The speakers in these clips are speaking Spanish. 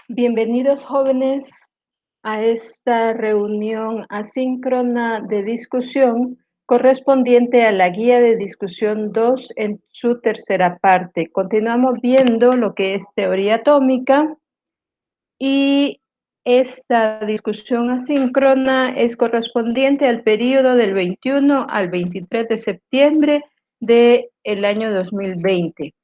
Bienvenidos jóvenes a esta reunión asíncrona de discusión correspondiente a la guía de discusión 2 en su tercera parte. Continuamos viendo lo que es teoría atómica y esta discusión asíncrona es correspondiente al periodo del 21 al 23 de septiembre del año 2020.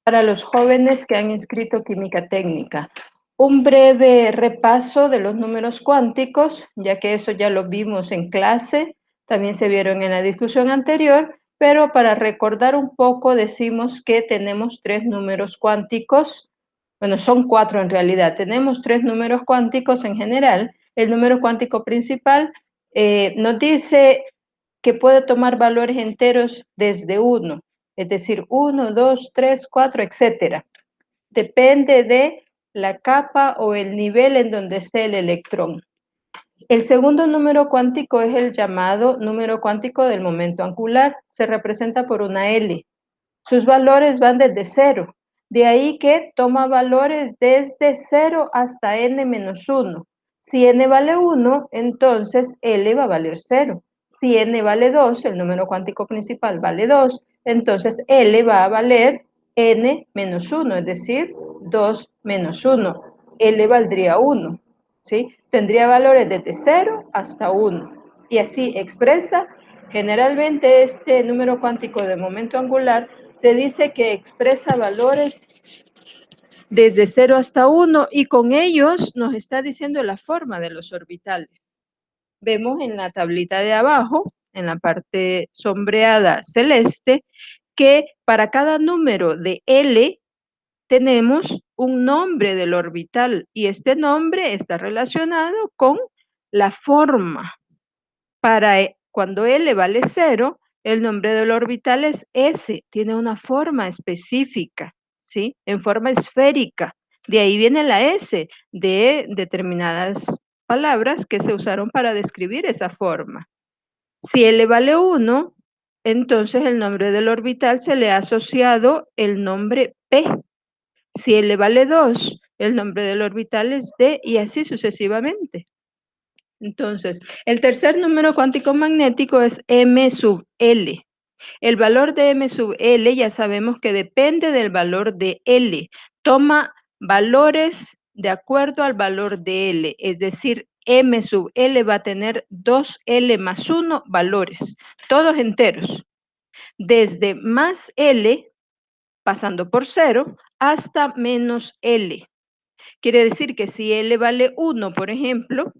Para los jóvenes que han inscrito química técnica. Un breve repaso de los números cuánticos, ya que eso ya lo vimos en clase, también se vieron en la discusión anterior, pero para recordar un poco decimos que tenemos tres números cuánticos, bueno, son cuatro en realidad, tenemos tres números cuánticos en general. El número cuántico principal nos dice que puede tomar valores enteros desde 1, es decir, 1, 2, 3, 4, etcétera. Depende de la capa o el nivel en donde esté el electrón. El segundo número cuántico es el llamado número cuántico del momento angular. Se representa por una L. Sus valores van desde 0. De ahí que toma valores desde 0 hasta n-1. Si n vale 1, entonces L va a valer 0. Si n vale 2, el número cuántico principal vale 2, entonces L va a valer n-1, es decir, 2 menos 1. L valdría 1, ¿sí? Tendría valores desde 0 hasta 1. Y así expresa generalmente este número cuántico de momento angular. Se dice que expresa valores desde 0 hasta 1 y con ellos nos está diciendo la forma de los orbitales. Vemos en la tablita de abajo, en la parte sombreada celeste, que para cada número de L tenemos un nombre del orbital y este nombre está relacionado con la forma. Para cuando L vale 0, el nombre del orbital es S, tiene una forma específica, ¿sí? En forma esférica. De ahí viene la S de determinadas palabras que se usaron para describir esa forma. Si L vale 1, entonces el nombre del orbital se le ha asociado el nombre P. Si L vale 2, el nombre del orbital es D y así sucesivamente. Entonces, el tercer número cuántico magnético es M sub L. El valor de M sub L ya sabemos que depende del valor de L. Toma valores de acuerdo al valor de L, es decir, M sub L va a tener 2L más 1 valores, todos enteros, desde más L, pasando por 0, hasta menos L. Quiere decir que si L vale 1, por ejemplo,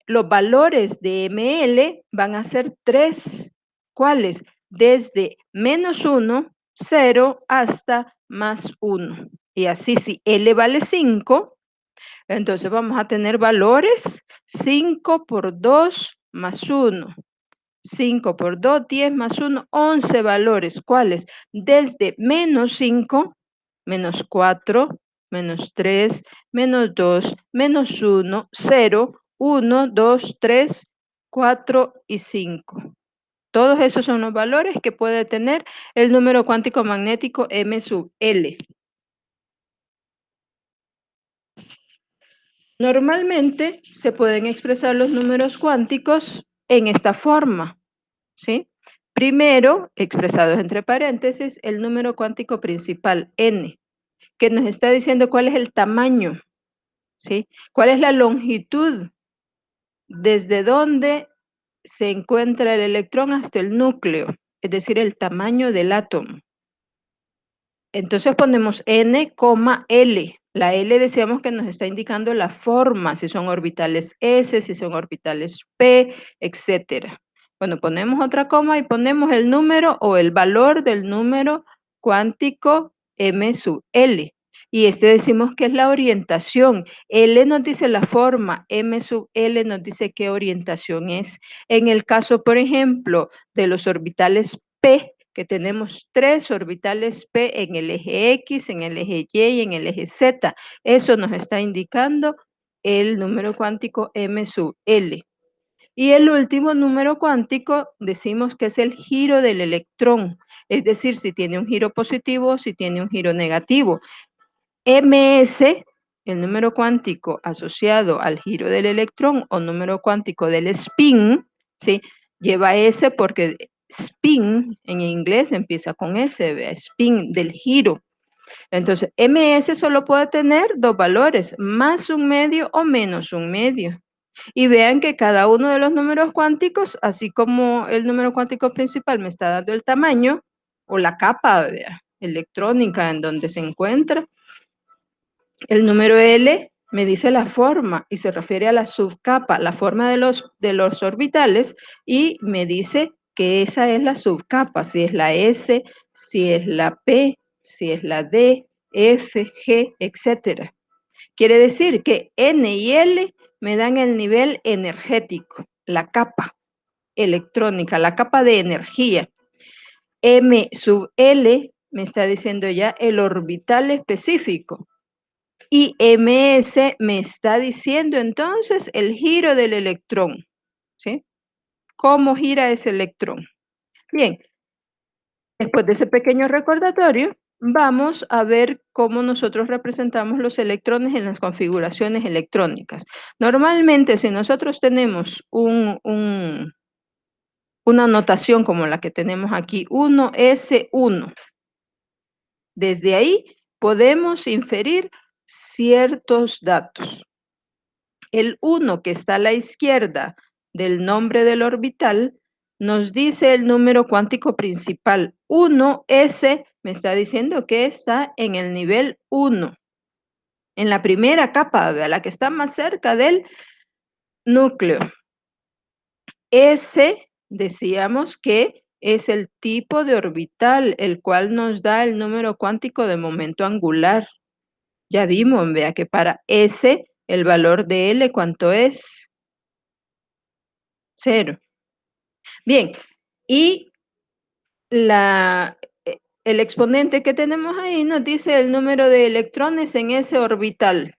los valores de ML van a ser 3. ¿Cuáles? Desde menos 1, 0, hasta más 1. Y así, si L vale 5, entonces vamos a tener valores 5 por 2 más 1. 5 por 2, 10 más 1, 11 valores. ¿Cuáles? Desde menos 5, menos 4, menos 3, menos 2, menos 1, 0, 1, 2, 3, 4 y 5. Todos esos son los valores que puede tener el número cuántico magnético M sub L. Normalmente se pueden expresar los números cuánticos en esta forma, ¿sí? Primero, expresados entre paréntesis, el número cuántico principal, n, que nos está diciendo cuál es el tamaño, ¿sí? Cuál es la longitud, desde donde se encuentra el electrón hasta el núcleo, es decir, el tamaño del átomo. Entonces ponemos n, L. La L decíamos que nos está indicando la forma, si son orbitales S, si son orbitales P, etcétera. Bueno, ponemos otra coma y ponemos el número o el valor del número cuántico M sub L. Y este decimos que es la orientación. L nos dice la forma, M sub L nos dice qué orientación es. En el caso, por ejemplo, de los orbitales P, que tenemos 3 orbitales P en el eje X, en el eje Y y en el eje Z. Eso nos está indicando el número cuántico M sub L. Y el último número cuántico decimos que es el giro del electrón, es decir, si tiene un giro positivo o si tiene un giro negativo. MS el número cuántico asociado al giro del electrón o número cuántico del spin, ¿sí? Lleva S porque spin en inglés empieza con S, ¿vea? Spin del giro. Entonces, ms solo puede tener dos valores, más un medio o menos un medio. Y vean que cada uno de los números cuánticos, así como el número cuántico principal me está dando el tamaño o la capa, ¿vea? Electrónica en donde se encuentra, el número L me dice la forma y se refiere a la subcapa, la forma de los orbitales, y me dice que esa es la subcapa, si es la S, si es la P, si es la D, F, G, etcétera. Quiere decir que N y L me dan el nivel energético, la capa electrónica, la capa de energía. M sub L me está diciendo ya el orbital específico. Y ms me está diciendo entonces el giro del electrón, ¿sí? ¿Cómo gira ese electrón? Bien, después de ese pequeño recordatorio, vamos a ver cómo nosotros representamos los electrones en las configuraciones electrónicas. Normalmente, si nosotros tenemos una notación como la que tenemos aquí, 1S1, desde ahí podemos inferir ciertos datos. El 1 que está a la izquierda del nombre del orbital nos dice el número cuántico principal. 1s me está diciendo que está en el nivel 1, en la primera capa, la que está más cerca del núcleo. S decíamos que es el tipo de orbital, el cual nos da el número cuántico de momento angular. Ya vimos, vea que para S el valor de L, ¿cuánto es? 0. Bien, y el exponente que tenemos ahí nos dice el número de electrones en ese orbital.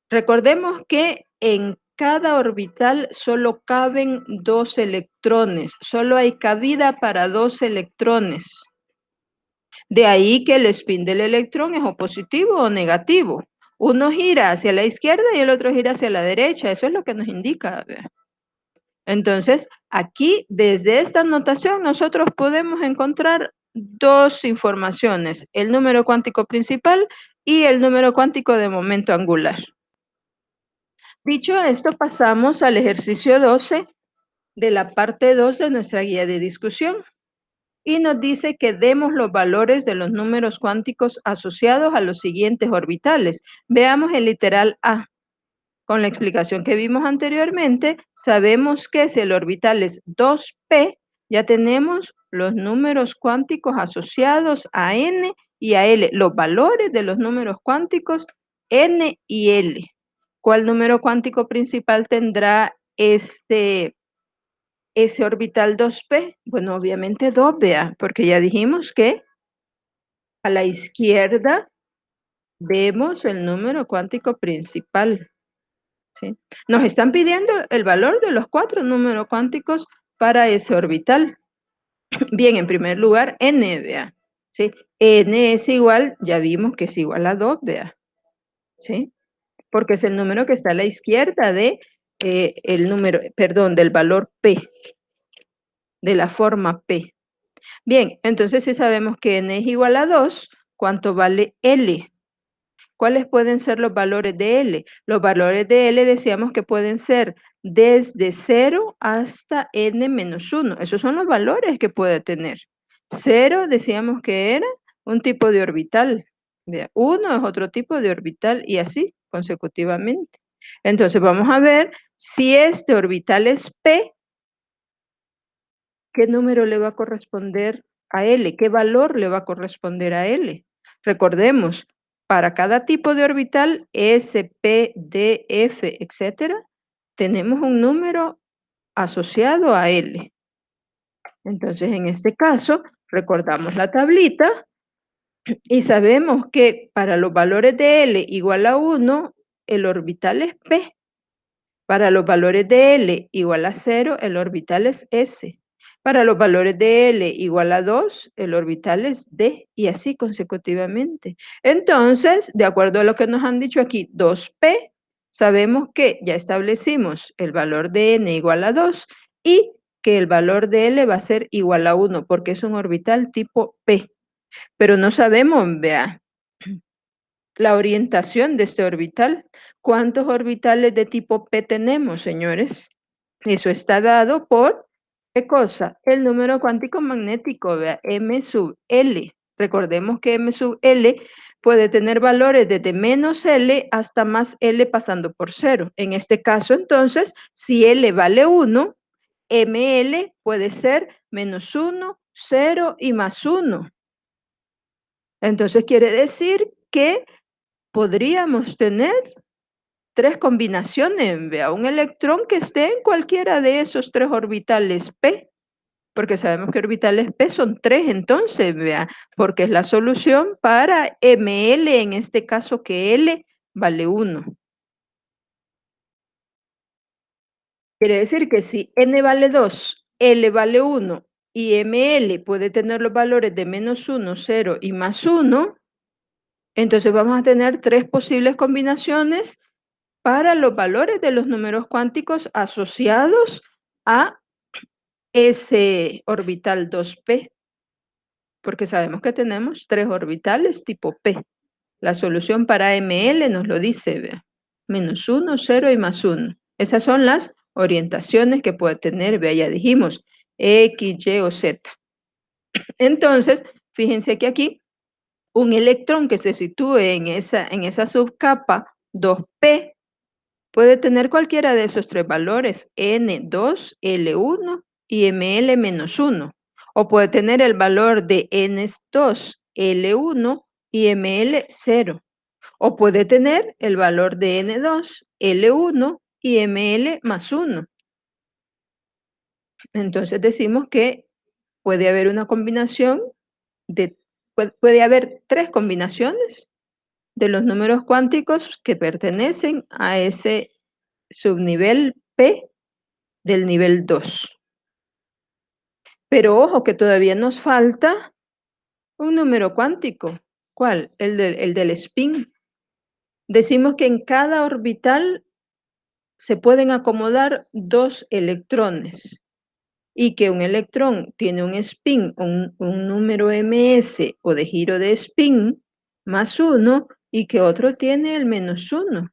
Recordemos que en cada orbital solo caben 2 electrones, solo hay cabida para 2 electrones. De ahí que el spin del electrón es o positivo o negativo. Uno gira hacia la izquierda y el otro gira hacia la derecha, eso es lo que nos indica. ¿Ve? Entonces, aquí, desde esta notación, nosotros podemos encontrar dos informaciones, el número cuántico principal y el número cuántico de momento angular. Dicho esto, pasamos al ejercicio 12 de la parte 2 de nuestra guía de discusión y nos dice que demos los valores de los números cuánticos asociados a los siguientes orbitales. Veamos el literal A. Con la explicación que vimos anteriormente, sabemos que si el orbital es 2p, ya tenemos los números cuánticos asociados a n y a l, los valores de los números cuánticos n y l. ¿Cuál número cuántico principal tendrá ese orbital 2p? Bueno, obviamente 2, vea, porque ya dijimos que a la izquierda vemos el número cuántico principal. ¿Sí? Nos están pidiendo el valor de los 4 números cuánticos para ese orbital. Bien, en primer lugar, n, vea. ¿Sí? N es igual, ya vimos que es igual a 2, vea. ¿Sí? Porque es el número que está a la izquierda de el número, perdón, del valor P, de la forma P. Bien, entonces si sabemos que n es igual a 2, ¿cuánto vale L? ¿Cuáles pueden ser los valores de L? Los valores de L decíamos que pueden ser desde 0 hasta n-1. Esos son los valores que puede tener. 0 decíamos que era un tipo de orbital. 1 es otro tipo de orbital y así consecutivamente. Entonces vamos a ver si este orbital es P, ¿qué número le va a corresponder a L? ¿Qué valor le va a corresponder a L? Recordemos, para cada tipo de orbital, S, P, D, F, etcétera, tenemos un número asociado a L. Entonces, en este caso, recordamos la tablita y sabemos que para los valores de L igual a 1, el orbital es P. Para los valores de L igual a 0, el orbital es S. Para los valores de L igual a 2, el orbital es D y así consecutivamente. Entonces, de acuerdo a lo que nos han dicho aquí, 2P, sabemos que ya establecimos el valor de N igual a 2 y que el valor de L va a ser igual a 1 porque es un orbital tipo P. Pero no sabemos, vea, la orientación de este orbital. ¿Cuántos orbitales de tipo P tenemos, señores? Eso está dado por, ¿qué cosa? El número cuántico magnético, vea, M sub L. Recordemos que M sub L puede tener valores desde menos L hasta más L pasando por cero. En este caso, entonces, si L vale 1, ML puede ser menos 1, 0 y más 1. Entonces quiere decir que podríamos tener tres combinaciones, vea, un electrón que esté en cualquiera de esos tres orbitales P, porque sabemos que orbitales P son tres, entonces, vea, porque es la solución para ML, en este caso que L vale 1. Quiere decir que si N vale 2, L vale 1 y ML puede tener los valores de menos 1, 0 y más 1, entonces vamos a tener tres posibles combinaciones para los valores de los números cuánticos asociados a ese orbital 2P, porque sabemos que tenemos tres orbitales tipo P. La solución para ML nos lo dice, vea, menos 1, 0 y más 1. Esas son las orientaciones que puede tener, vea, ya dijimos, X, Y o Z. Entonces, fíjense que aquí un electrón que se sitúe en esa subcapa 2P puede tener cualquiera de esos tres valores, N2, L1 y ML-1. O puede tener el valor de N2, L1 y ML0. O puede tener el valor de N2, L1 y ML más 1. Entonces decimos que puede haber una combinación puede haber tres combinaciones de los números cuánticos que pertenecen a ese subnivel P del nivel 2. Pero ojo que todavía nos falta un número cuántico. ¿Cuál? El del spin. Decimos que en cada orbital se pueden acomodar dos electrones y que un electrón tiene un spin, un número ms o de giro de spin más 1 y que otro tiene el menos 1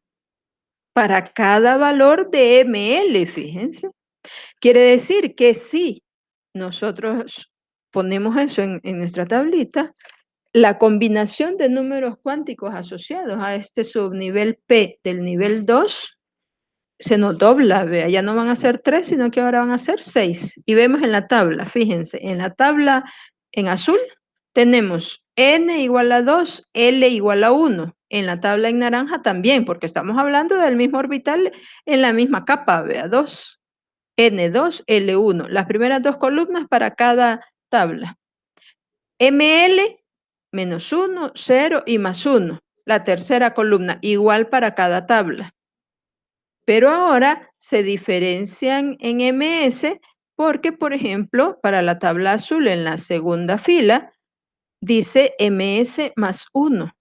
para cada valor de ml, fíjense. Quiere decir que si nosotros ponemos eso en nuestra tablita, la combinación de números cuánticos asociados a este subnivel P del nivel 2 se nos dobla, vea, ya no van a ser 3, sino que ahora van a ser 6. Y vemos en la tabla, fíjense, en la tabla en azul tenemos N igual a 2, L igual a 1. En la tabla en naranja también, porque estamos hablando del mismo orbital en la misma capa, vea, 2. N2, L1. Las primeras dos columnas para cada tabla. ML, menos 1, 0 y más 1. La tercera columna, igual para cada tabla. Pero ahora se diferencian en MS porque, por ejemplo, para la tabla azul en la segunda fila, dice MS más 1.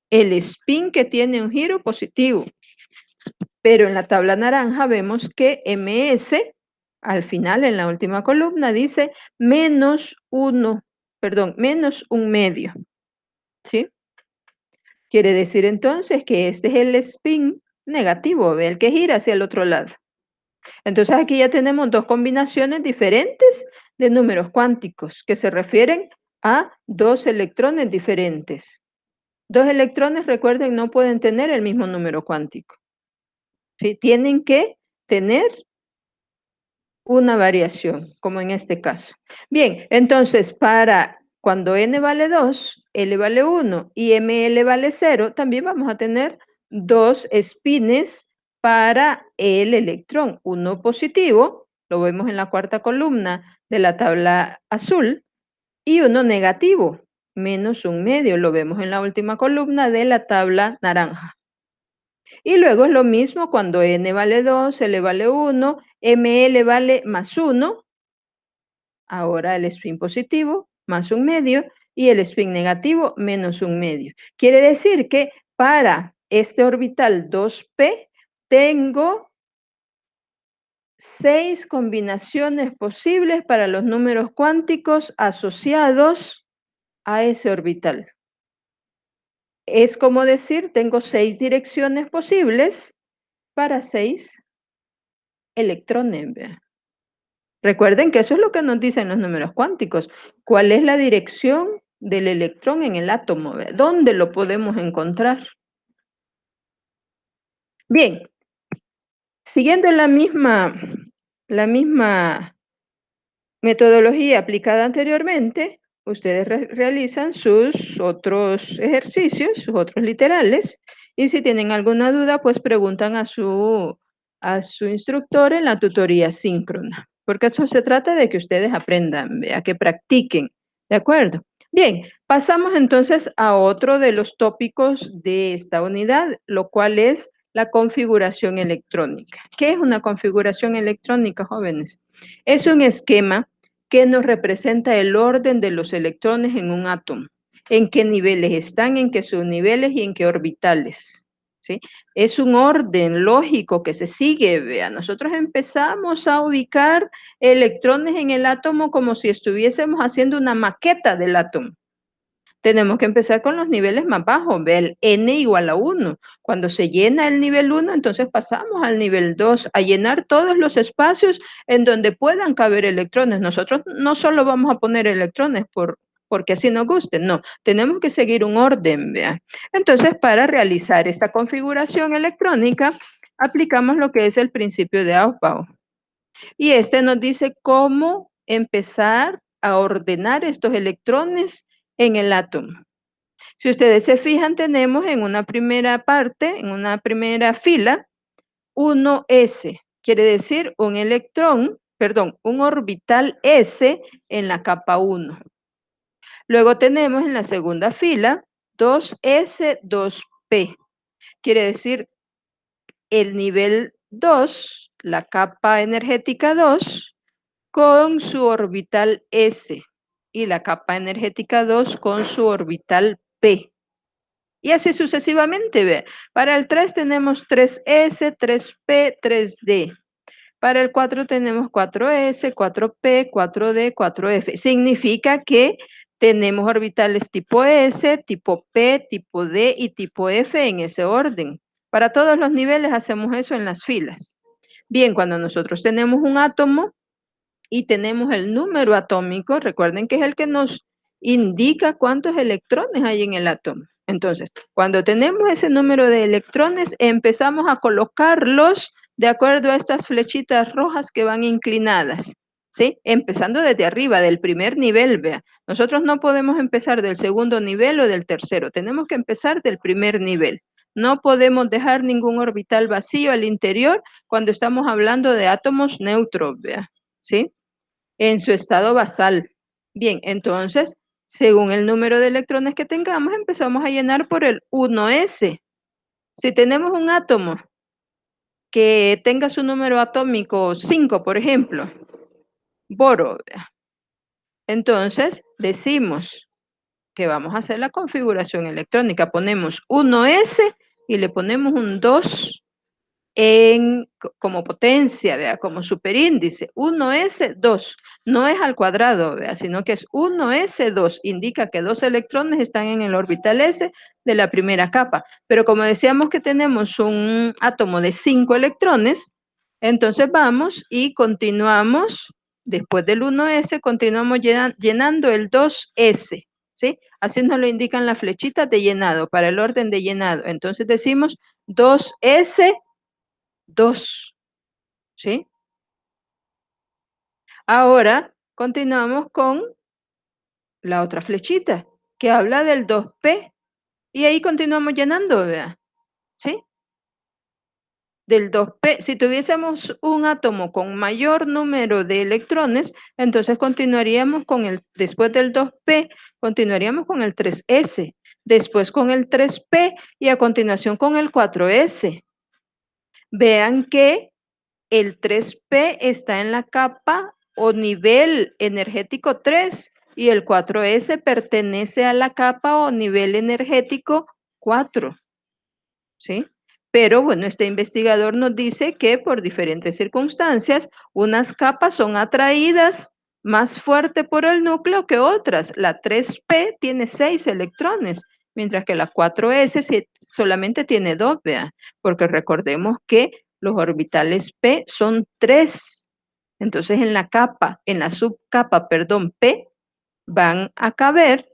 El spin que tiene un giro positivo. Pero en la tabla naranja vemos que MS, al final, en la última columna, dice menos 1, perdón, menos 1/2, ¿sí? Quiere decir entonces que este es el spin negativo, ¿ve? El que gira hacia el otro lado. Entonces aquí ya tenemos dos combinaciones diferentes de números cuánticos que se refieren a dos electrones diferentes. Dos electrones, recuerden, no pueden tener el mismo número cuántico. ¿Sí? Tienen que tener una variación, como en este caso. Bien, entonces para cuando n vale 2, L vale 1 y ML vale 0, también vamos a tener dos espines para el electrón, uno positivo, lo vemos en la cuarta columna de la tabla azul, y uno negativo, menos 1/2, lo vemos en la última columna de la tabla naranja. Y luego es lo mismo cuando n vale 2, L vale 1, ML vale más 1 Ahora el spin positivo más un medio y el spin negativo menos un medio. Quiere decir que para este orbital 2p tengo 6 combinaciones posibles para los números cuánticos asociados a ese orbital. Es como decir, tengo 6 direcciones posibles para 6 electrones. ¿Vea? Recuerden que eso es lo que nos dicen los números cuánticos. ¿Cuál es la dirección del electrón en el átomo? ¿Vea? ¿Dónde lo podemos encontrar? Bien, siguiendo la misma metodología aplicada anteriormente, ustedes realizan sus otros ejercicios, sus otros literales, y si tienen alguna duda, pues preguntan a su instructor en la tutoría síncrona, porque eso se trata de que ustedes aprendan, a que practiquen, ¿de acuerdo? Bien, pasamos entonces a otro de los tópicos de esta unidad, lo cual es la configuración electrónica. ¿Qué es una configuración electrónica, jóvenes? Es un esquema que nos representa el orden de los electrones en un átomo, en qué niveles están, en qué subniveles y en qué orbitales. ¿Sí? Es un orden lógico que se sigue. Vea, nosotros empezamos a ubicar electrones en el átomo como si estuviésemos haciendo una maqueta del átomo. Tenemos que empezar con los niveles más bajos, ve el n igual a 1. Cuando se llena el nivel 1, entonces pasamos al nivel 2, a llenar todos los espacios en donde puedan caber electrones. Nosotros no solo vamos a poner electrones porque así nos guste, no, tenemos que seguir un orden, vea. Entonces, para realizar esta configuración electrónica, aplicamos lo que es el principio de Aufbau. Y este nos dice cómo empezar a ordenar estos electrones en el átomo. Si ustedes se fijan, tenemos en una primera parte, en una primera fila, 1s, quiere decir un electrón, perdón, un orbital s en la capa 1. Luego tenemos en la segunda fila 2s, 2p, quiere decir el nivel 2, la capa energética 2, con su orbital s y la capa energética 2 con su orbital p. Y así sucesivamente, ve. Para el 3 tenemos 3s, 3p, 3d. Para el 4 tenemos 4s, 4p, 4d, 4f. Significa que tenemos orbitales tipo s, tipo p, tipo d y tipo f en ese orden. Para todos los niveles hacemos eso en las filas. Bien, cuando nosotros tenemos un átomo y tenemos el número atómico, recuerden que es el que nos indica cuántos electrones hay en el átomo. Entonces, cuando tenemos ese número de electrones, empezamos a colocarlos de acuerdo a estas flechitas rojas que van inclinadas, ¿sí? Empezando desde arriba, del primer nivel, vea. Nosotros no podemos empezar del segundo nivel o del tercero, tenemos que empezar del primer nivel. No podemos dejar ningún orbital vacío al interior cuando estamos hablando de átomos neutros, vea, ¿sí? En su estado basal. Bien, entonces, según el número de electrones que tengamos, empezamos a llenar por el 1s. Si tenemos un átomo que tenga su número atómico 5, por ejemplo, boro, entonces decimos que vamos a hacer la configuración electrónica. Ponemos 1s y le ponemos un 2 como potencia, vea, como superíndice, 1s2, no es al cuadrado, vea, sino que es 1s2, indica que 2 electrones están en el orbital s de la primera capa, pero como decíamos que tenemos un átomo de 5 electrones, entonces vamos y continuamos, después del 1s, continuamos llenando el 2s, ¿sí? Así nos lo indican las flechitas de llenado, para el orden de llenado, entonces decimos 2s, 2, ¿sí? Ahora continuamos con la otra flechita que habla del 2p y ahí continuamos llenando, vea, ¿sí? Del 2p, si tuviésemos un átomo con mayor número de electrones, entonces continuaríamos con después del 2p, continuaríamos con el 3s, después con el 3p y a continuación con el 4s. Vean que el 3p está en la capa o nivel energético 3 y el 4S pertenece a la capa o nivel energético 4. ¿Sí? Pero bueno, este investigador nos dice que por diferentes circunstancias, unas capas son atraídas más fuerte por el núcleo que otras. La 3P tiene 6 electrones, mientras que la 4S solamente tiene 2, vea, porque recordemos que los orbitales P son 3. Entonces en la subcapa, perdón, P, van a caber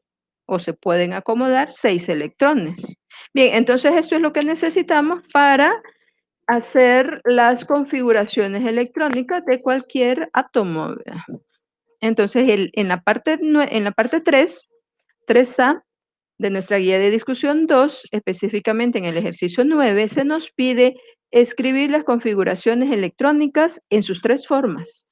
o se pueden acomodar 6 electrones. Bien, entonces esto es lo que necesitamos para hacer las configuraciones electrónicas de cualquier átomo. Entonces, en la parte 3, 3A de nuestra guía de discusión 2, específicamente en el ejercicio 9, se nos pide escribir las configuraciones electrónicas en sus 3 formas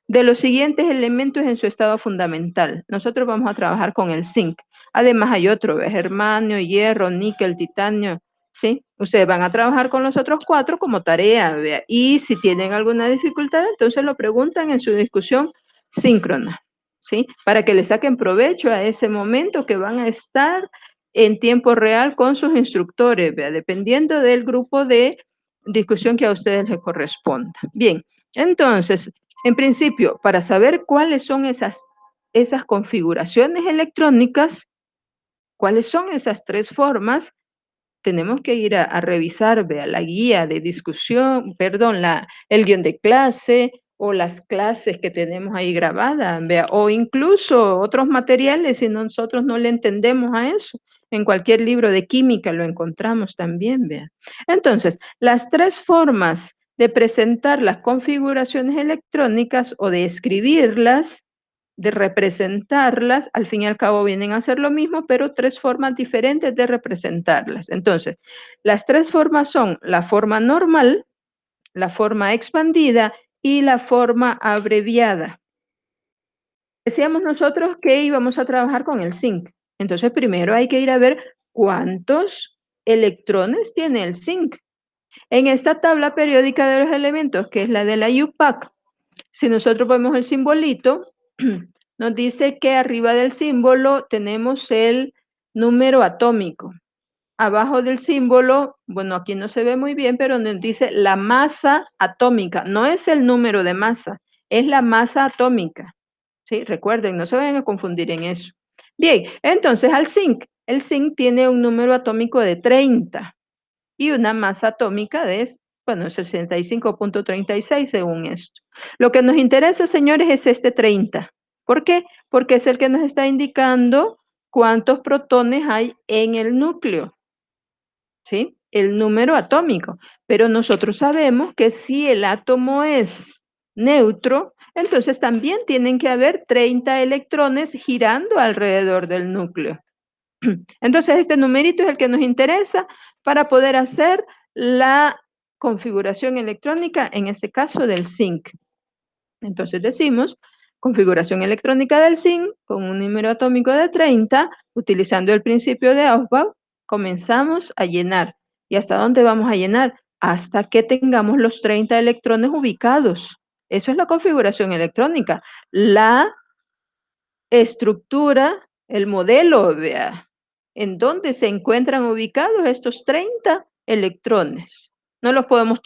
de los siguientes elementos en su estado fundamental. Nosotros vamos a trabajar con el zinc. Además hay otro, germanio, hierro, níquel, titanio, ¿sí? Ustedes van a trabajar con los otros 4 como tarea, ¿vea? Y si tienen alguna dificultad, entonces lo preguntan en su discusión síncrona, ¿sí? Para que le saquen provecho a ese momento que van a estar en tiempo real con sus instructores, ¿vea? Dependiendo del grupo de discusión que a ustedes les corresponda. Bien, entonces, en principio, para saber cuáles son esas configuraciones electrónicas, cuáles son esas 3 formas, tenemos que ir a revisar, vea, la guía de discusión, perdón, el guión de clase o las clases que tenemos ahí grabadas, vea, o incluso otros materiales si nosotros no le entendemos a eso. En cualquier libro de química lo encontramos también, vea. Entonces, las 3 formas de presentar las configuraciones electrónicas o de escribirlas, de representarlas, al fin y al cabo vienen a ser lo mismo, pero 3 formas diferentes de representarlas. Entonces, las 3 formas son la forma normal, la forma expandida y la forma abreviada. Decíamos nosotros que íbamos a trabajar con el zinc. Entonces, primero hay que ir a ver cuántos electrones tiene el zinc. En esta tabla periódica de los elementos, que es la de la UPAC, si nosotros vemos el simbolito, nos dice que arriba del símbolo tenemos el número atómico. Abajo del símbolo, bueno, aquí no se ve muy bien, pero nos dice la masa atómica. No es el número de masa, es la masa atómica. ¿Sí? Recuerden, no se vayan a confundir en eso. Bien, entonces al zinc. El zinc tiene un número atómico de 30 y una masa atómica de, bueno, 65.36 según esto. Lo que nos interesa, señores, es este 30. ¿Por qué? Porque es el que nos está indicando cuántos protones hay en el núcleo, ¿sí? El número atómico. Pero nosotros sabemos que si el átomo es neutro, entonces también tienen que haber 30 electrones girando alrededor del núcleo. Entonces, este numerito es el que nos interesa para poder hacer la configuración electrónica, en este caso del zinc. Entonces decimos, configuración electrónica del zinc con un número atómico de 30, utilizando el principio de Aufbau, comenzamos a llenar. ¿Y hasta dónde vamos a llenar? Hasta que tengamos los 30 electrones ubicados. Eso es la configuración electrónica. La estructura, el modelo, vea, en dónde se encuentran ubicados estos 30 electrones. No los podemos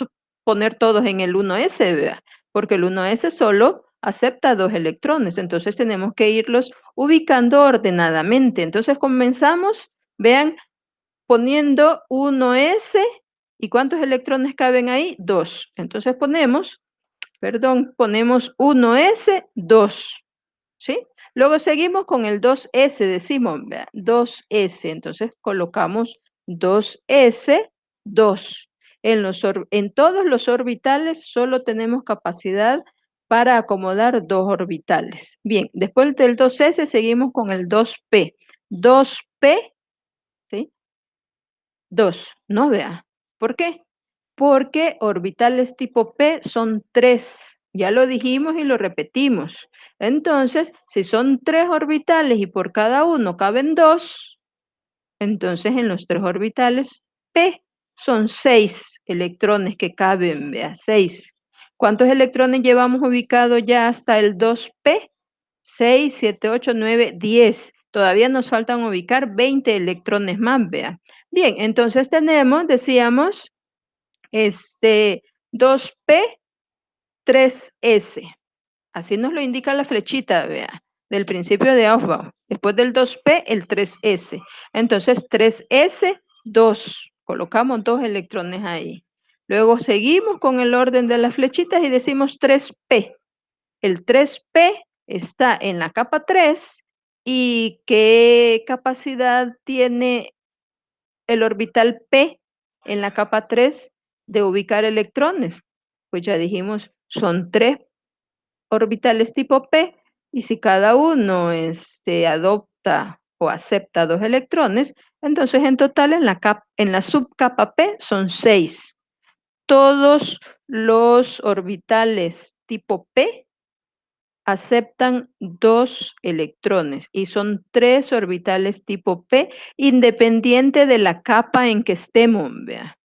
poner todos en el 1s, vea, porque el 1s solo acepta 2 electrones, entonces tenemos que irlos ubicando ordenadamente. Entonces comenzamos, vean, poniendo 1s, ¿y cuántos electrones caben ahí? 2. Entonces ponemos 1s, 2. ¿Sí? Luego seguimos con el 2s, decimos, vea, 2s, entonces colocamos 2s, 2. En todos los orbitales solo tenemos capacidad para acomodar 2 orbitales. Bien, después del 2s seguimos con el 2p. 2p, ¿sí? 2, ¿no vea? ¿Por qué? Porque orbitales tipo P son 3. Ya lo dijimos y lo repetimos. Entonces, si son 3 orbitales y por cada uno caben 2, entonces en los 3 orbitales P son 6 electrones que caben, vea, 6. ¿Cuántos electrones llevamos ubicados ya hasta el 2p? 6, 7, 8, 9, 10. Todavía nos faltan ubicar 20 electrones más, vea. Bien, entonces tenemos, decíamos, 2p, 3s. Así nos lo indica la flechita, vea, del principio de Aufbau. Después del 2p, el 3s. Entonces, 3s, 2. Colocamos 2 electrones ahí. Luego seguimos con el orden de las flechitas y decimos 3p. El 3p está en la capa 3. ¿Y qué capacidad tiene el orbital p en la capa 3 de ubicar electrones? Pues ya dijimos, son 3 orbitales tipo p, y si cada uno adopta o acepta 2 electrones, entonces en total en la subcapa p son 6. Todos los orbitales tipo p aceptan 2 electrones y son 3 orbitales tipo p, independiente de la capa en que estemos, vea.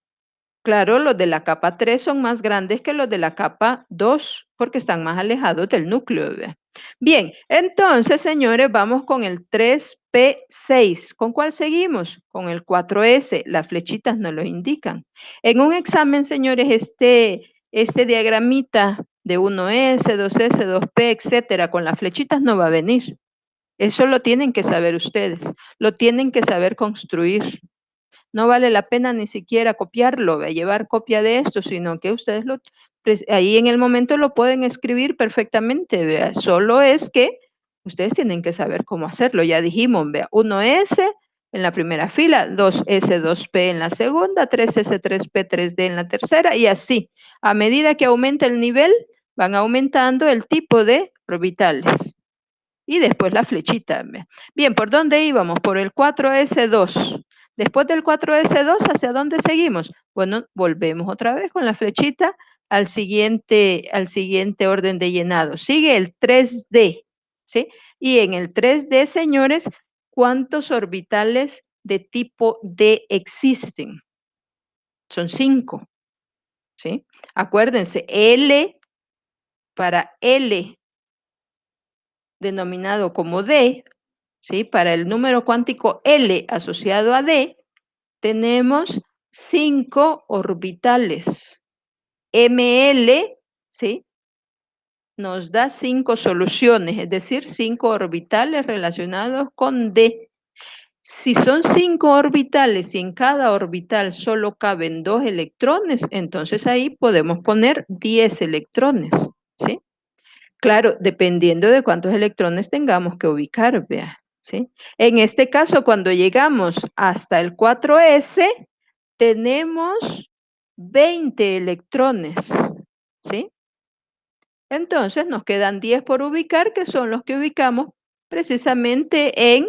Claro, los de la capa 3 son más grandes que los de la capa 2 porque están más alejados del núcleo, ¿ve? Bien, entonces, señores, vamos con el 3p6. ¿Con cuál seguimos? Con el 4s. Las flechitas nos lo indican. En un examen, señores, este diagramita de 1s, 2s, 2p, etcétera, con las flechitas no va a venir. Eso lo tienen que saber ustedes. Lo tienen que saber construir. No vale la pena ni siquiera copiarlo, llevar copia de esto, sino que ustedes ahí en el momento lo pueden escribir perfectamente, vea. Solo es que ustedes tienen que saber cómo hacerlo. Ya dijimos, vea, 1S en la primera fila, 2S, 2P en la segunda, 3S, 3P, 3D en la tercera, y así. A medida que aumenta el nivel, van aumentando el tipo de orbitales. Y después la flechita. Bien, ¿por dónde íbamos? Por el 4S2. Después del 4S2, ¿hacia dónde seguimos? Bueno, volvemos otra vez con la flechita al siguiente orden de llenado. Sigue el 3D, ¿sí? Y en el 3D, señores, ¿cuántos orbitales de tipo D existen? Son 5, ¿sí? Acuérdense, para L denominado como D, ¿sí? Para el número cuántico L asociado a D, tenemos 5 orbitales. ML, ¿sí? Nos da 5 soluciones, es decir, 5 orbitales relacionados con D. Si son 5 orbitales y en cada orbital solo caben 2 electrones, entonces ahí podemos poner 10 electrones, ¿sí? Claro, dependiendo de cuántos electrones tengamos que ubicar, vea, ¿sí? En este caso, cuando llegamos hasta el 4s, tenemos 20 electrones, ¿sí? Entonces nos quedan 10 por ubicar, que son los que ubicamos precisamente en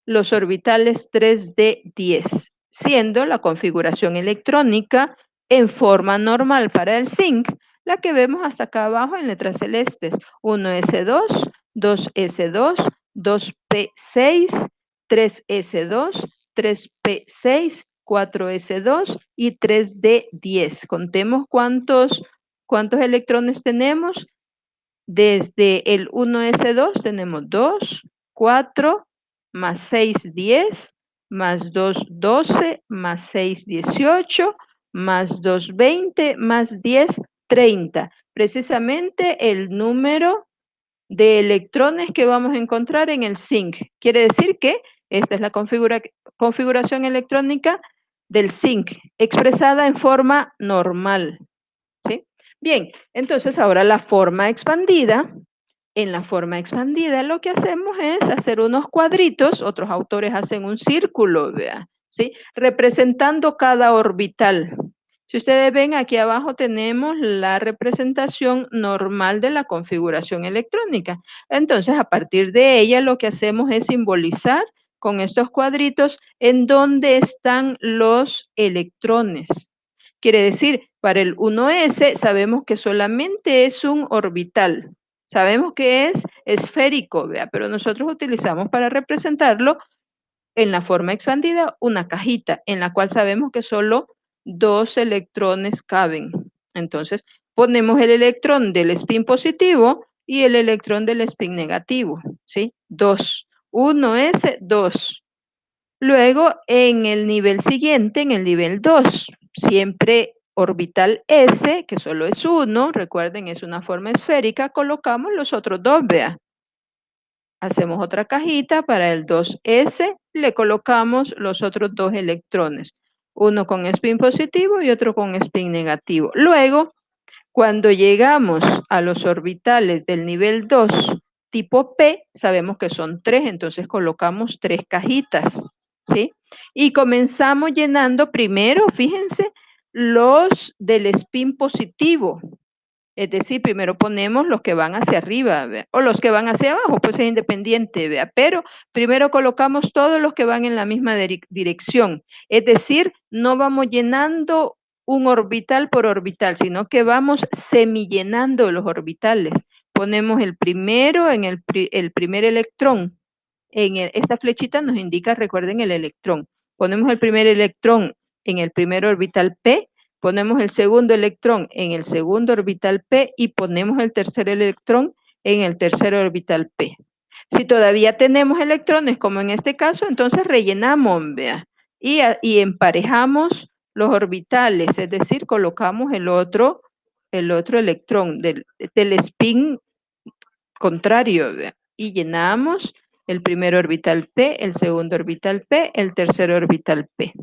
los orbitales 3D10, siendo la configuración electrónica en forma normal para el zinc, la que vemos hasta acá abajo en letras celestes: 1s2, 2s2, 2p6, 3s2, 3p6, 4s2 y 3d10. Contemos cuántos electrones tenemos. Desde el 1s2 tenemos 2, 4, más 6, 10, más 2, 12, más 6, 18, más 2, 20, más 10, 30. Precisamente el número de electrones que vamos a encontrar en el zinc. Quiere decir que esta es la configuración electrónica del zinc, expresada en forma normal, ¿sí? Bien, entonces ahora la forma expandida. En la forma expandida lo que hacemos es hacer unos cuadritos, otros autores hacen un círculo, vea, ¿sí? Representando cada orbital. Si ustedes ven, aquí abajo tenemos la representación normal de la configuración electrónica. Entonces, a partir de ella, lo que hacemos es simbolizar con estos cuadritos en dónde están los electrones. Quiere decir, para el 1s sabemos que solamente es un orbital. Sabemos que es esférico, ¿vea? Pero nosotros utilizamos para representarlo en la forma expandida una cajita en la cual sabemos que solo 2 electrones caben. Entonces, ponemos el electrón del spin positivo y el electrón del spin negativo, ¿sí? 2. 1s, 2. Luego, en el nivel siguiente, en el nivel 2, siempre orbital S, que solo es 1, recuerden, es una forma esférica, colocamos los otros dos, vea. Hacemos otra cajita para el 2s, le colocamos los otros dos electrones, uno con spin positivo y otro con spin negativo. Luego, cuando llegamos a los orbitales del nivel 2 tipo P, sabemos que son 3, entonces colocamos 3 cajitas, ¿sí? Y comenzamos llenando primero, fíjense, los del spin positivo. Es decir, primero ponemos los que van hacia arriba, ¿vea? O los que van hacia abajo, pues es independiente, ¿vea? Pero primero colocamos todos los que van en la misma dirección. Es decir, no vamos llenando un orbital por orbital, sino que vamos semillenando los orbitales. Ponemos el primero en el primer electrón. Esta flechita nos indica, recuerden, el electrón. Ponemos el primer electrón en el primer orbital P, ponemos el segundo electrón en el segundo orbital P y ponemos el tercer electrón en el tercer orbital P. Si todavía tenemos electrones, como en este caso, entonces rellenamos, vea, y emparejamos los orbitales, es decir, colocamos el otro electrón del spin contrario, vea, y llenamos el primer orbital P, el segundo orbital P, el tercer orbital P.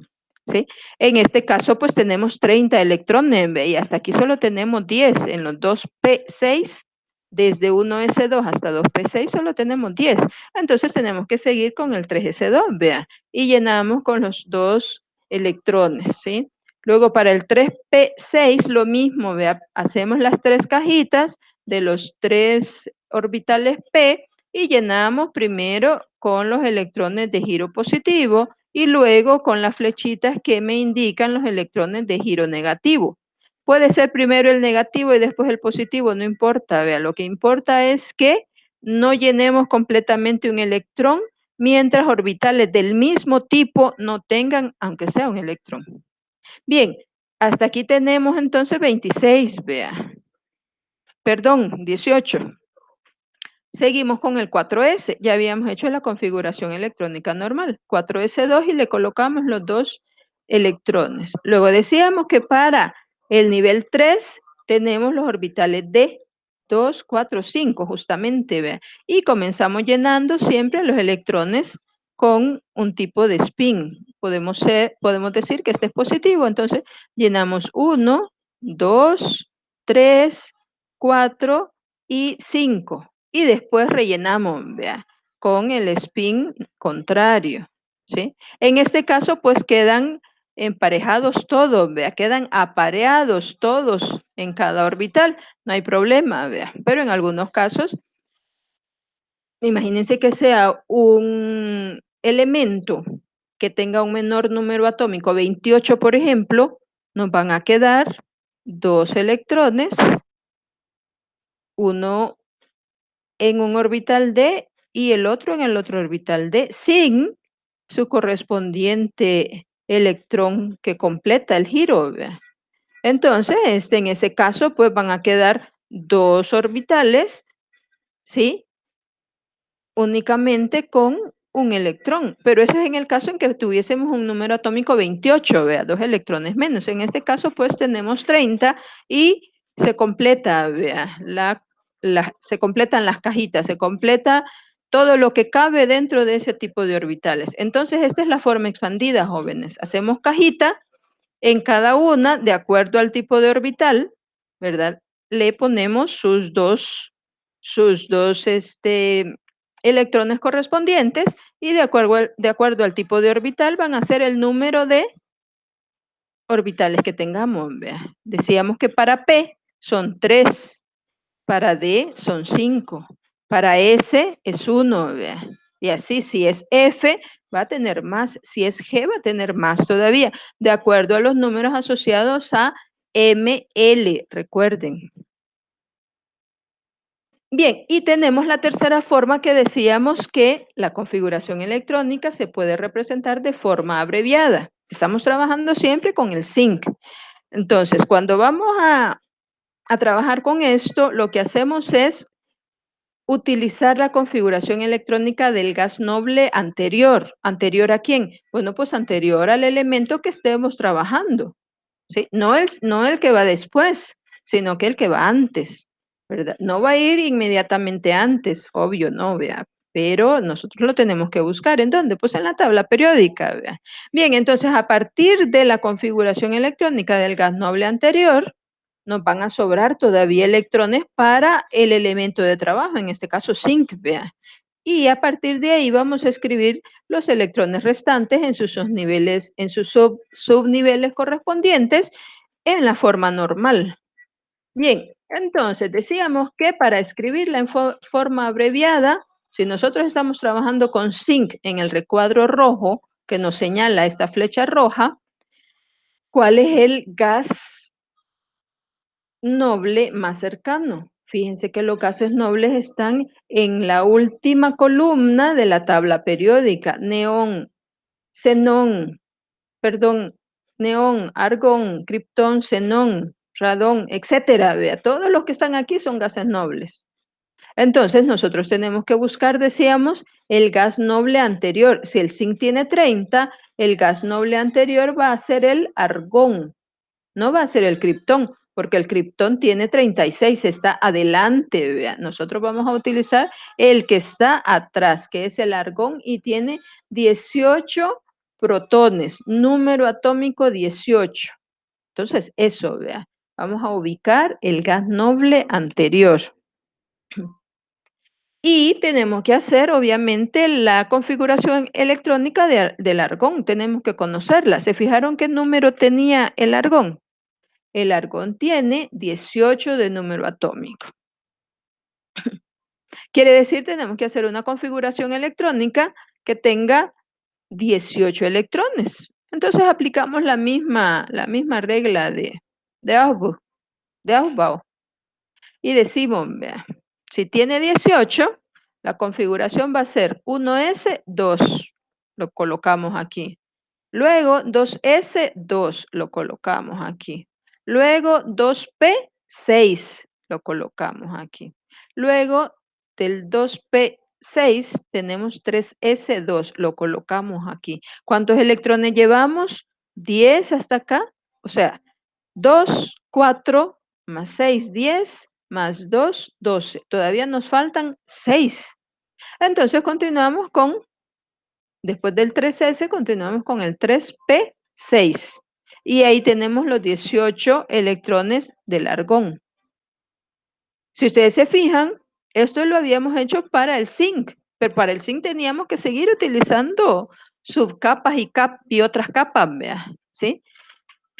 ¿Sí? En este caso, pues tenemos 30 electrones, ¿ve? Y hasta aquí solo tenemos 10. En los 2p6, desde 1s2 hasta 2p6, solo tenemos 10. Entonces tenemos que seguir con el 3s2, vea, y llenamos con los dos electrones, ¿sí? Luego para el 3p6 lo mismo, vea, hacemos las 3 cajitas de los 3 orbitales p y llenamos primero con los electrones de giro positivo y luego con las flechitas que me indican los electrones de giro negativo. Puede ser primero el negativo y después el positivo, no importa, vea, lo que importa es que no llenemos completamente un electrón mientras orbitales del mismo tipo no tengan, aunque sea un electrón. Bien, hasta aquí tenemos entonces 26, vea. Perdón, 18. Seguimos con el 4S. Ya habíamos hecho la configuración electrónica normal. 4S2 y le colocamos los dos electrones. Luego decíamos que para el nivel 3 tenemos los orbitales D, 2, 4, 5, justamente, ¿ve? Y comenzamos llenando siempre los electrones con un tipo de spin. Podemos decir que este es positivo, entonces llenamos 1, 2, 3, 4 y 5. Y después rellenamos, vea, con el spin contrario, ¿sí? En este caso, pues quedan emparejados todos, vea, quedan apareados todos en cada orbital, no hay problema, vea. Pero en algunos casos, imagínense que sea un elemento que tenga un menor número atómico, 28 por ejemplo, nos van a quedar dos electrones, uno en un orbital D y el otro en el otro orbital D, sin su correspondiente electrón que completa el giro, ¿ve? Entonces, en ese caso, pues van a quedar dos orbitales, ¿sí? Únicamente con un electrón, pero eso es en el caso en que tuviésemos un número atómico 28, vea, dos electrones menos. En este caso, pues tenemos 30 y se completa, vea, se completan las cajitas, se completa todo lo que cabe dentro de ese tipo de orbitales. Entonces, esta es la forma expandida, jóvenes. Hacemos cajita en cada una, de acuerdo al tipo de orbital, ¿verdad? Le ponemos sus dos electrones correspondientes y de acuerdo al tipo de orbital van a ser el número de orbitales que tengamos. Vea. Decíamos que para P son 3, para D son 5, para S es 1, vea. Y así, si es F, va a tener más, si es G, va a tener más todavía, de acuerdo a los números asociados a ML, recuerden. Bien, y tenemos la tercera forma que decíamos que la configuración electrónica se puede representar de forma abreviada. Estamos trabajando siempre con el zinc. Entonces, cuando vamos a a trabajar con esto, lo que hacemos es utilizar la configuración electrónica del gas noble anterior. ¿Anterior a quién? Bueno, pues anterior al elemento que estemos trabajando, ¿sí? No el que va después, sino que el que va antes, ¿verdad? No va a ir inmediatamente antes, obvio, no, vea, pero nosotros lo tenemos que buscar. ¿En dónde? Pues en la tabla periódica, vea. Bien, entonces a partir de la configuración electrónica del gas noble anterior, nos van a sobrar todavía electrones para el elemento de trabajo, en este caso zinc, vea. Y a partir de ahí vamos a escribir los electrones restantes en sus subniveles, en sus subniveles correspondientes en la forma normal. Bien, entonces decíamos que para escribirla en forma abreviada, si nosotros estamos trabajando con zinc en el recuadro rojo que nos señala esta flecha roja, ¿cuál es el gas noble más cercano? Fíjense que los gases nobles están en la última columna de la tabla periódica: neón, xenón, perdón, neón, argón, criptón, xenón, radón, etcétera. Vea, todos los que están aquí son gases nobles. Entonces nosotros tenemos que buscar, decíamos, el gas noble anterior. Si el zinc tiene 30, el gas noble anterior va a ser el argón. No va a ser el criptón, porque el criptón tiene 36, está adelante, vea. Nosotros vamos a utilizar el que está atrás, que es el argón, y tiene 18 protones, número atómico 18. Entonces, eso, vea. Vamos a ubicar el gas noble anterior. Y tenemos que hacer, obviamente, la configuración electrónica del argón. Tenemos que conocerla. ¿Se fijaron qué número tenía el argón? El argón tiene 18 de número atómico. Quiere decir, tenemos que hacer una configuración electrónica que tenga 18 electrones. Entonces aplicamos la misma regla de Aufbau, de Aufbau. Y decimos, vea, si tiene 18, la configuración va a ser 1s, 2. Lo colocamos aquí. Luego 2S, 2 lo colocamos aquí. Luego 2P, 6 lo colocamos aquí. Luego del 2P6 tenemos 3S2, lo colocamos aquí. ¿Cuántos electrones llevamos? 10 hasta acá. O sea, 2, 4 más 6, 10 más 2, 12. Todavía nos faltan 6. Entonces continuamos con Después del 3S continuamos con el 3P6 y ahí tenemos los 18 electrones del argón. Si ustedes se fijan, esto lo habíamos hecho para el zinc, pero para el zinc teníamos que seguir utilizando subcapas y otras capas, vea, ¿sí?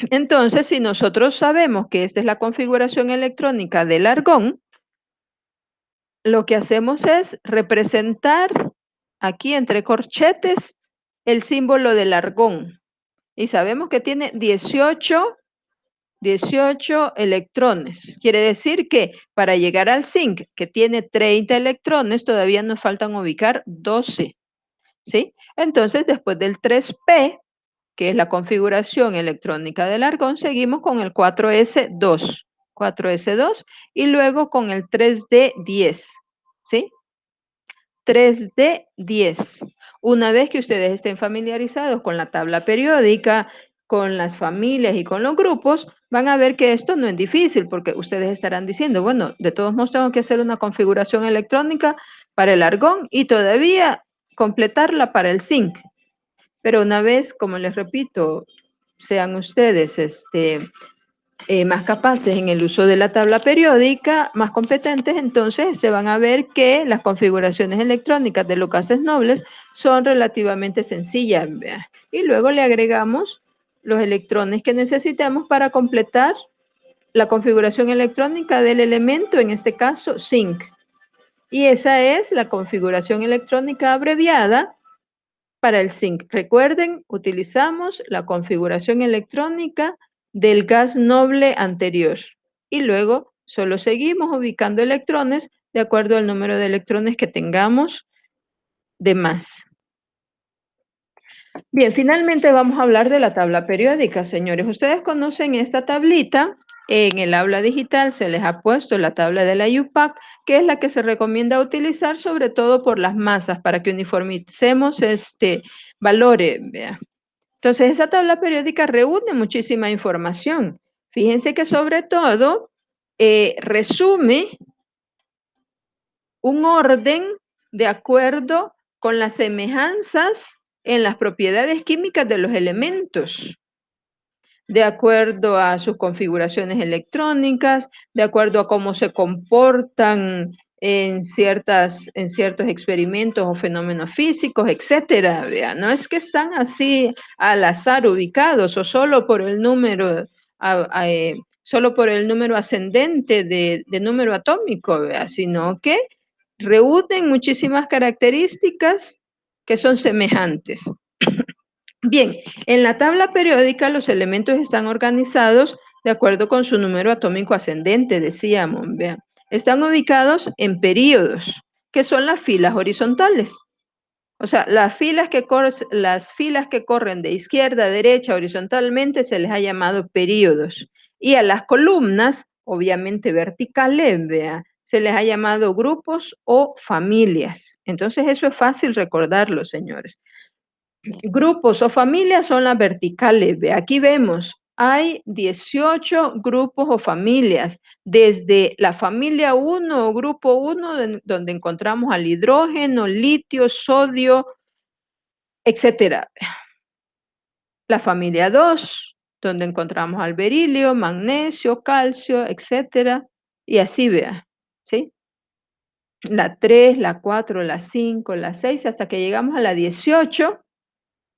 Entonces, si nosotros sabemos que esta es la configuración electrónica del argón, lo que hacemos es representar aquí entre corchetes el símbolo del argón. Y sabemos que tiene 18 electrones. Quiere decir que para llegar al zinc, que tiene 30 electrones, todavía nos faltan ubicar 12, ¿sí? Entonces, después del 3P, que es la configuración electrónica del argón, seguimos con el 4S2, 4S2, y luego con el 3D10, ¿sí? 3D10. Una vez que ustedes estén familiarizados con la tabla periódica, con las familias y con los grupos, van a ver que esto no es difícil, porque ustedes estarán diciendo, bueno, de todos modos tengo que hacer una configuración electrónica para el argón y todavía completarla para el zinc. Pero una vez, como les repito, sean ustedes más capaces en el uso de la tabla periódica, más competentes, entonces se van a ver que las configuraciones electrónicas de los gases nobles son relativamente sencillas, ¿vea? Y luego le agregamos los electrones que necesitamos para completar la configuración electrónica del elemento, en este caso zinc. Y esa es la configuración electrónica abreviada para el zinc. Recuerden, utilizamos la configuración electrónica del gas noble anterior y luego solo seguimos ubicando electrones de acuerdo al número de electrones que tengamos de más. Bien, finalmente vamos a hablar de la tabla periódica, señores. Ustedes conocen esta tablita En el aula digital se les ha puesto la tabla de la UPAC, que es la que se recomienda utilizar sobre todo por las masas, para que uniformicemos valores, vea. Entonces, esa tabla periódica reúne muchísima información. Fíjense que sobre todo resume un orden de acuerdo con las semejanzas en las propiedades químicas de los elementos, de acuerdo a sus configuraciones electrónicas, de acuerdo a cómo se comportan en ciertos experimentos o fenómenos físicos, etcétera. Vea, no es que están así al azar ubicados o solo por el número, solo por el número ascendente de número atómico, vea, sino que reúnen muchísimas características que son semejantes. Bien, en la tabla periódica los elementos están organizados de acuerdo con su número atómico ascendente, decíamos, vean. Están ubicados en períodos, que son las filas horizontales. O sea, las filas que corren de izquierda a derecha horizontalmente se les ha llamado períodos. Y a las columnas, obviamente verticales, vea, se les ha llamado grupos o familias. Entonces eso es fácil recordarlo, señores. Grupos o familias son las verticales. Aquí vemos, hay 18 grupos o familias, desde la familia 1 o grupo 1, donde encontramos al hidrógeno, litio, sodio, etcétera. La familia 2, donde encontramos al berilio, magnesio, calcio, etcétera. Y así vea, ¿sí? La 3, la 4, la 5, la 6, hasta que llegamos a la 18,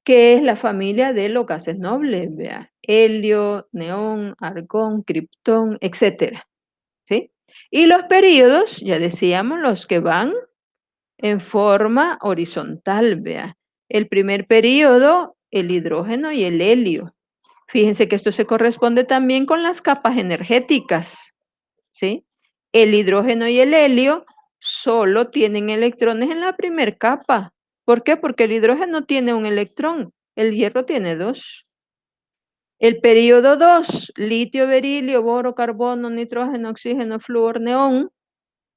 que es la familia de los gases nobles, vea, helio, neón, argón, criptón, etcétera, ¿sí? Y los períodos, ya decíamos, los que van en forma horizontal, vea. El primer período, el hidrógeno y el helio. Fíjense que esto se corresponde también con las capas energéticas, ¿sí? El hidrógeno y el helio solo tienen electrones en la primera capa. ¿Por qué? Porque el hidrógeno tiene un electrón, el hierro tiene dos. El período 2, litio, berilio, boro, carbono, nitrógeno, oxígeno, flúor, neón,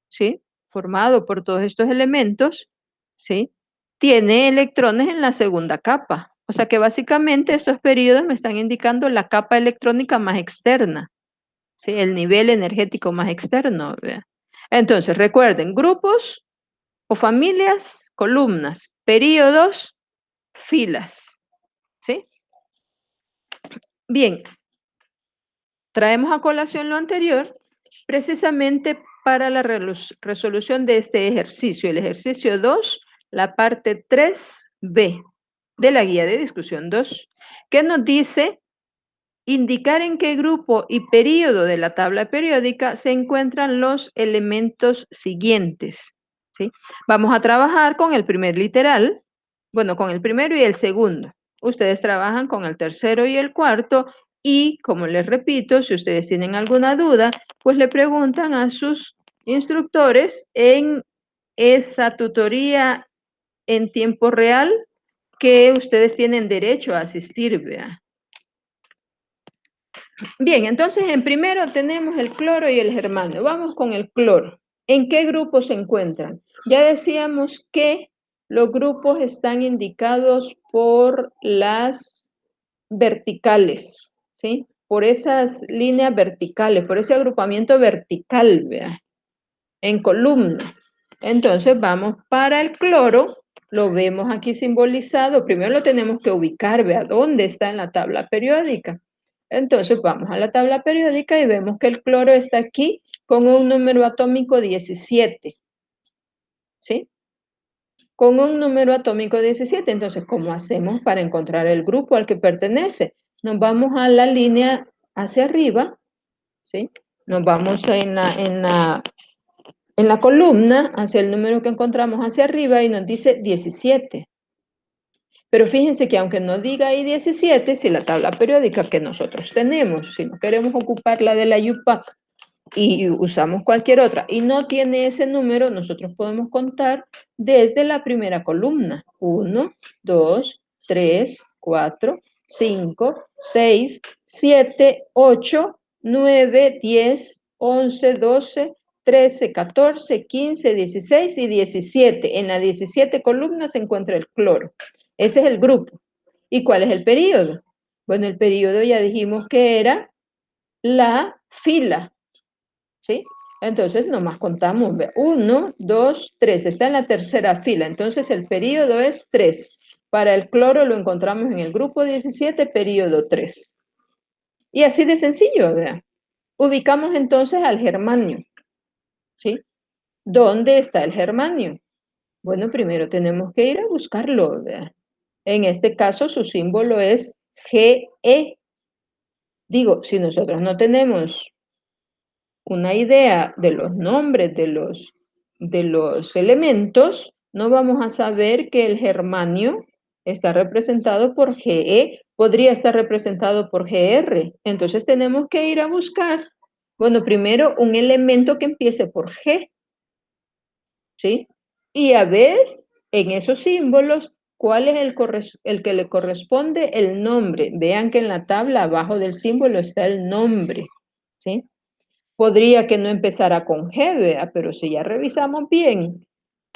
¿sí? Formado por todos estos elementos, ¿sí? Tiene electrones en la segunda capa. O sea que básicamente estos periodos me están indicando la capa electrónica más externa, ¿sí? El nivel energético más externo, ¿vea? Entonces, recuerden, grupos o familias, columnas, períodos, filas, ¿sí? Bien, traemos a colación lo anterior precisamente para la resolución de este ejercicio, el ejercicio 2, la parte 3b de la guía de discusión 2, que nos dice indicar en qué grupo y período de la tabla periódica se encuentran los elementos siguientes, ¿sí? Vamos a trabajar con el primer literal, bueno, con el primero y el segundo. Ustedes trabajan con el tercero y el cuarto y, como les repito, si ustedes tienen alguna duda, pues le preguntan a sus instructores en esa tutoría en tiempo real que ustedes tienen derecho a asistir, vea. Bien, entonces en primero tenemos el cloro y el germanio. Vamos con el cloro. ¿En qué grupos se encuentran? Ya decíamos que los grupos están indicados por las verticales, ¿sí? Por esas líneas verticales, por ese agrupamiento vertical, vea, en columna. Entonces vamos para el cloro, lo vemos aquí simbolizado. Primero lo tenemos que ubicar, vea, dónde está en la tabla periódica. Entonces vamos a la tabla periódica y vemos que el cloro está aquí con un número atómico 17, ¿sí? Con un número atómico 17. Entonces, ¿cómo hacemos para encontrar el grupo al que pertenece? Nos vamos a la línea hacia arriba, ¿sí? Nos vamos en la columna hacia el número que encontramos hacia arriba y nos dice 17. Pero fíjense que aunque no diga ahí 17, si la tabla periódica que nosotros tenemos, si no queremos ocupar la de la UPAC y usamos cualquier otra y no tiene ese número, nosotros podemos contar desde la primera columna. 1, 2, 3, 4, 5, 6, 7, 8 9, 10, 11, 12, 13, 14, 15, 16 y 17. En las 17 columnas se encuentra el cloro. Ese es el grupo. ¿Y cuál es el período? Bueno, el período ya dijimos que era la fila, ¿sí? Entonces, nomás contamos, 1, 2, 3, está en la tercera fila, entonces el período es 3. Para el cloro lo encontramos en el grupo 17, período 3. Y así de sencillo, ¿verdad? Ubicamos entonces al germanio, ¿sí? ¿Dónde está el germanio? Bueno, primero tenemos que ir a buscarlo, ¿verdad? En este caso su símbolo es Ge. Digo, si nosotros no tenemos una idea de los nombres de los elementos, no vamos a saber que el germanio está representado por Ge, podría estar representado por Gr. Entonces tenemos que ir a buscar, bueno, primero un elemento que empiece por G, ¿sí? Y a ver en esos símbolos cuál es el que le corresponde el nombre. Vean que en la tabla abajo del símbolo está el nombre, ¿sí? Podría que no empezara con G, ¿vea? Pero si ya revisamos bien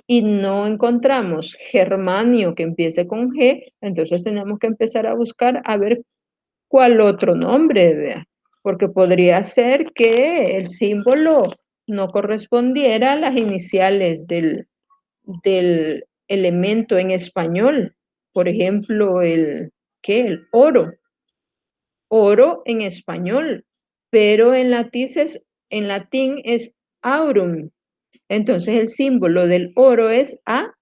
y no encontramos germanio que empiece con G, entonces tenemos que empezar a buscar a ver cuál otro nombre, ¿vea? Porque podría ser que el símbolo no correspondiera a las iniciales del elemento en español. Por ejemplo, ¿qué? El oro. Oro en español, pero en latín es aurum. Entonces el símbolo del oro es A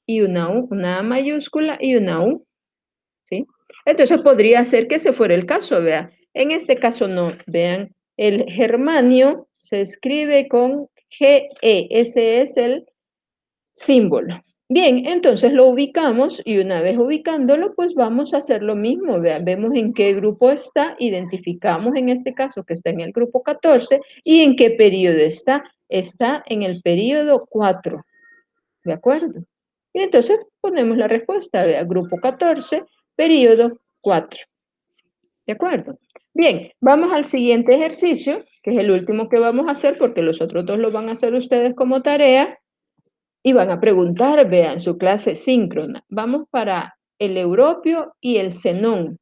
y una U, una A mayúscula y una U, ¿sí? Entonces podría ser que ese fuera el caso, vea. En este caso no, vean, el germanio se escribe con GE, ese es el símbolo. Bien, entonces lo ubicamos y una vez ubicándolo, pues vamos a hacer lo mismo. Vean, vemos en qué grupo está, identificamos en este caso que está en el grupo 14 y en qué periodo está. Está en el periodo 4, ¿de acuerdo? Y entonces ponemos la respuesta, vea, grupo 14, periodo 4, ¿de acuerdo? Bien, vamos al siguiente ejercicio, que es el último que vamos a hacer porque los otros dos lo van a hacer ustedes como tarea. Y van a preguntar, vean, su clase síncrona. Vamos para el europio y el xenón.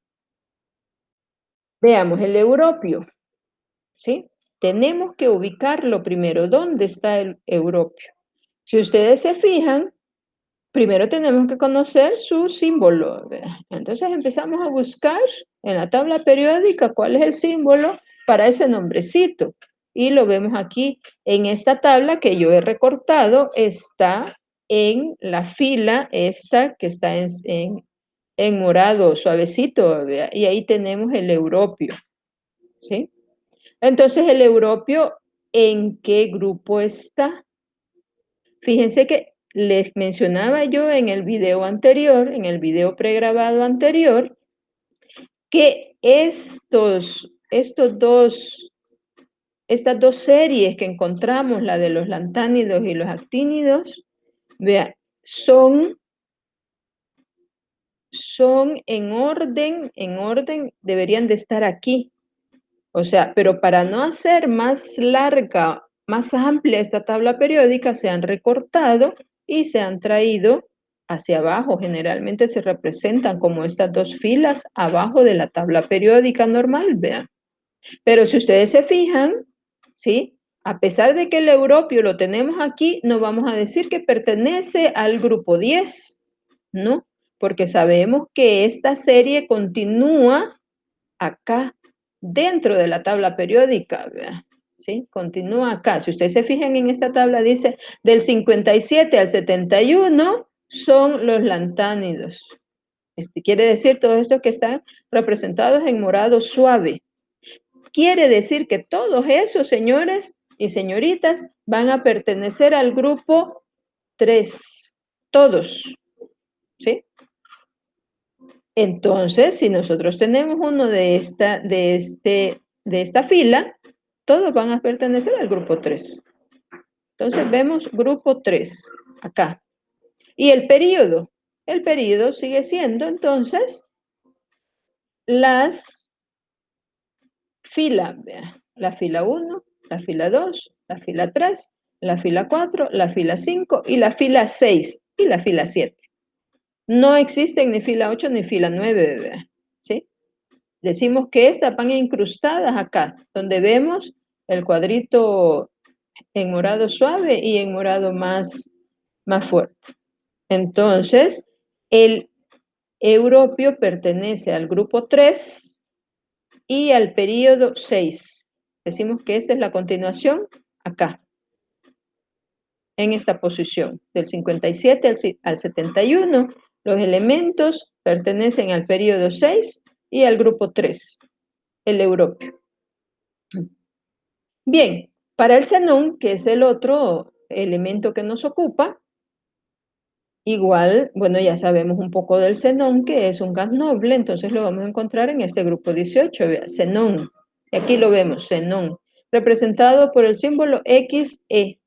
Veamos el europio, ¿sí? Tenemos que ubicarlo primero. ¿Dónde está el europio? Si ustedes se fijan, primero tenemos que conocer su símbolo, ¿verdad? Entonces empezamos a buscar en la tabla periódica cuál es el símbolo para ese nombrecito. Y lo vemos aquí en esta tabla que yo he recortado, está en la fila esta que está en morado suavecito, ¿verdad? Y ahí tenemos el europio, ¿sí? Entonces el europio, ¿en qué grupo está? Fíjense que les mencionaba yo en el video anterior, en el video pregrabado anterior, que estas dos series que encontramos, la de los lantánidos y los actínidos, vea, son en orden, deberían de estar aquí. O sea, pero para no hacer más larga, más amplia esta tabla periódica, se han recortado y se han traído hacia abajo. Generalmente se representan como estas dos filas abajo de la tabla periódica normal, vean. Pero si ustedes se fijan, ¿sí? A pesar de que el europio lo tenemos aquí, no vamos a decir que pertenece al grupo 10, ¿no? Porque sabemos que esta serie continúa acá, dentro de la tabla periódica, ¿verdad? ¿Sí? Continúa acá. Si ustedes se fijan en esta tabla, dice del 57 al 71 son los lantánidos. Quiere decir todos estos que están representados en morado suave. Quiere decir que todos esos señores y señoritas van a pertenecer al grupo 3. Todos. ¿Sí? Entonces, si nosotros tenemos uno de esta fila, todos van a pertenecer al grupo 3. Entonces vemos grupo 3 acá. Y el período sigue siendo entonces las fila, vea, la fila 1, la fila 2, la fila 3, la fila 4, la fila 5 y la fila 6 y la fila 7. No existen ni fila 8 ni fila 9, vea, ¿sí? Decimos que estas van incrustadas acá, donde vemos el cuadrito en morado suave y en morado más fuerte. Entonces, el europeo pertenece al grupo 3 y al periodo 6. Decimos que esta es la continuación acá, en esta posición, del 57 al 71. Los elementos pertenecen al periodo 6 y al grupo 3, el europeo. Bien, para el xenón, que es el otro elemento que nos ocupa, igual, bueno, ya sabemos un poco del xenón, que es un gas noble, entonces lo vamos a encontrar en este grupo 18, vea, xenón. Y aquí lo vemos, xenón, representado por el símbolo XE.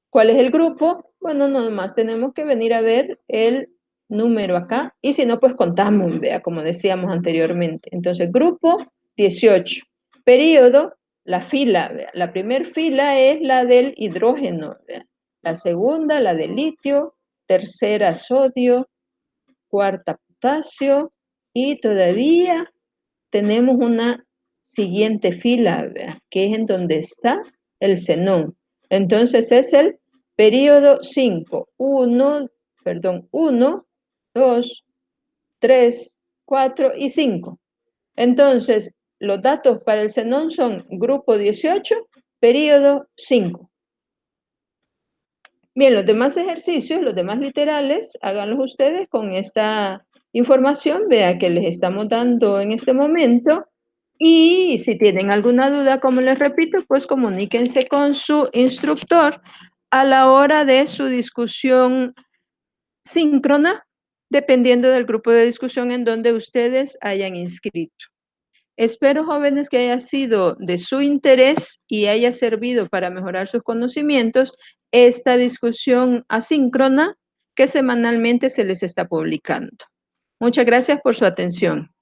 ¿Cuál es el grupo? Bueno, nomás tenemos que venir a ver el número acá, y si no, pues contamos, vea, como decíamos anteriormente. Entonces, grupo 18. Periodo, la fila, vea. La primera fila es la del hidrógeno, vea. La segunda, la del litio, tercera, sodio, cuarta, potasio, y todavía tenemos una siguiente fila, vea, que es en donde está el xenón. Entonces es el periodo 5. 1, 2, 3, 4 y 5. Entonces, los datos para el xenón son grupo 18, periodo 5. Bien, los demás ejercicios, los demás literales, háganlos ustedes con esta información, vea que les estamos dando en este momento. Y si tienen alguna duda, como les repito, pues comuníquense con su instructor a la hora de su discusión síncrona, dependiendo del grupo de discusión en donde ustedes hayan inscrito. Espero, jóvenes, que haya sido de su interés y haya servido para mejorar sus conocimientos esta discusión asíncrona que semanalmente se les está publicando. Muchas gracias por su atención.